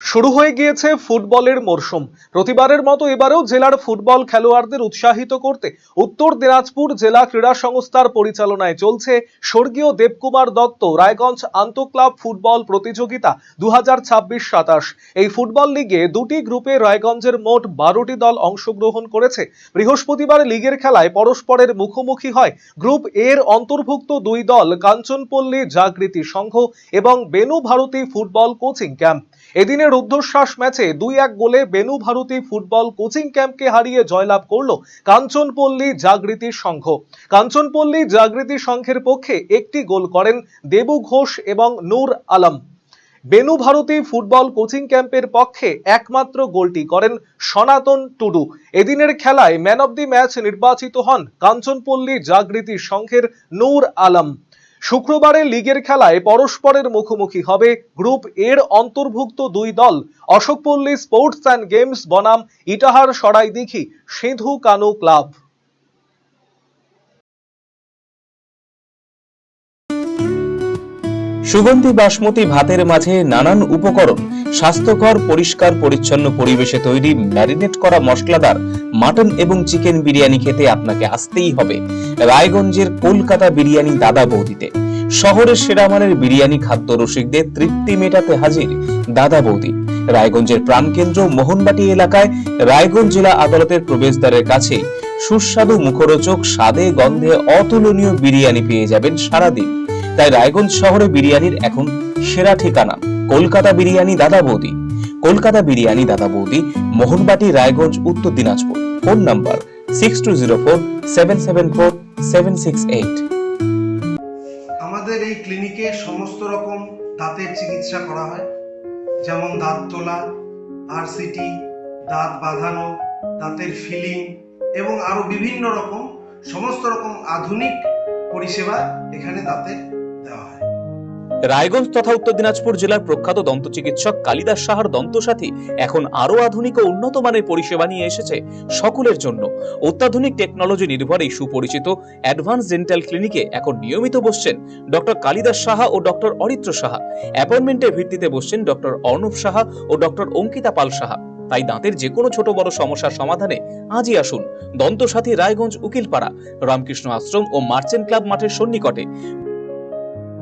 শুরু হয়ে গিয়েছে ফুটবলের মরশুম। প্রতিবারের মতো এবারেও জেলার ফুটবল খেলোয়াড়দের উৎসাহিত করতে উত্তর দিনাজপুর জেলা ক্রীড়া সংস্থার পরিচালনায় চলছে স্বর্গীয় দেবকুমার দত্ত রায়গঞ্জ আন্তঃক্লাব ফুটবল প্রতিযোগিতা 2026-27। এই ফুটবল লিগে দুটি গ্রুপে রায়গঞ্জের মোট 12টি দল অংশগ্রহণ করেছে। বৃহস্পতিবার লিগের খেলায় পরস্পরের মুখোমুখি হয় গ্রুপ এর অন্তর্ভুক্ত দুই দল কাঞ্চনপল্লী জাগৃতি সংঘ এবং Benu Bharati football coaching camp. এদিনের রুদ্ধশ্বাস ম্যাচে 2-1 গোলে বেনু ভারতী ফুটবল কোচিং ক্যাম্পকে হারিয়ে জয়লাভ করল কাঞ্চনপল্লী জাগৃতি সংঘ। কাঞ্চনপল্লী জাগৃতি সংঘের পক্ষে একটি গোল করেন দেবু ঘোষ এবং নূর আলম। বেনু ভারতী ফুটবল কোচিং ক্যাম্পের পক্ষে একমাত্র গোলটি করেন সনাতন টুডু। এদিনের খেলায় ম্যান অব দি ম্যাচ নির্বাচিত হন কাঞ্চনপল্লী জাগৃতি সংঘের নূর আলম। শুক্রবারে লিগের খেলায় পরস্পরের মুখোমুখি হবে গ্রুপ এর অন্তর্ভুক্ত দুই দল অশোকপল্লী স্পোর্টস অ্যান্ড গেমস বনাম ইটাহার সরাইদিঘি সিধু কানু ক্লাব। সুগন্ধি বাসমতি ভাতের মাঝে নানান উপকরণ, স্বাস্থ্যকর পরিষ্কার পরিচ্ছন্ন পরিবেশে তৈরি ম্যারিনেট করা মশলাদার মাটন এবং চিকেন বিরিয়ানি খেতে আপনাকে আসতেই হবে রায়গঞ্জের কলকাতা বিরিয়ানি দাদা বৌদিতে। শহরের সেরা মানের বিরিয়ানি খাদ্য রসিকদের তৃপ্তি মেটাতে হাজির দাদা বৌদি। রায়গঞ্জের প্রাণকেন্দ্র মোহনবাটি এলাকায় রায়গঞ্জ জেলা আদালতের প্রবেশদ্বারের কাছে সুস্বাদু মুখরোচক স্বাদে গন্ধে অতুলনীয় বিরিয়ানি পেয়ে যাবেন সারাদিন। তাই রায়গঞ্জ শহরে বিরিয়ানির এখন সেরা ঠিকানা কলকাতা বিরিয়ানি দাদা বৌদি। কলকাতা বিরিয়ানি দাদা বৌদি, মোহনবাটি, রায়গঞ্জ, উত্তর দিনাজপুর। Phone number 6204774768। আমাদের এই ক্লিনিকে সমস্ত রকম দাঁতের চিকিৎসা করা হয়, যেমন দাঁত তোলা, আরসিটি, দাঁত বাঁধানো, দাঁতের ফিলিং এবং আরো বিভিন্ন রকম সমস্ত রকম আধুনিক পরিষেবা এখানে দাঁতের দেওয়া হয়। রায়গঞ্জ তথা উত্তর দিনাজপুর জেলার প্রখ্যাত দন্ত চিকিৎসক কালিদাস সাহার দন্তসাথী এখন আরো আধুনিক ও উন্নত মানের পরিষেবা নিয়ে এসেছে সকলের জন্য। অত্যাধুনিক টেকনোলজি নির্ভর এই সুপরিচিত অ্যাডভান্স ডেন্টাল ক্লিনিকে এখন নিয়মিত বসছেন ডক্টর কালিদাস সাহা ও ডক্টর অরিত্র সাহা। অ্যাপয়েন্টমেন্টের ভিত্তিতে বসছেন ডক্টর অর্ণব সাহা ও ডক্টর অঙ্কিতা পাল সাহা। তাই দাঁতের যে কোনো ছোট বড় সমস্যার সমাধানে আজই আসুন দন্তসাথী, রায়গঞ্জ, উকিলপাড়া, রামকৃষ্ণ আশ্রম ও মার্চেন্ট ক্লাব মাঠের সন্নিকটে।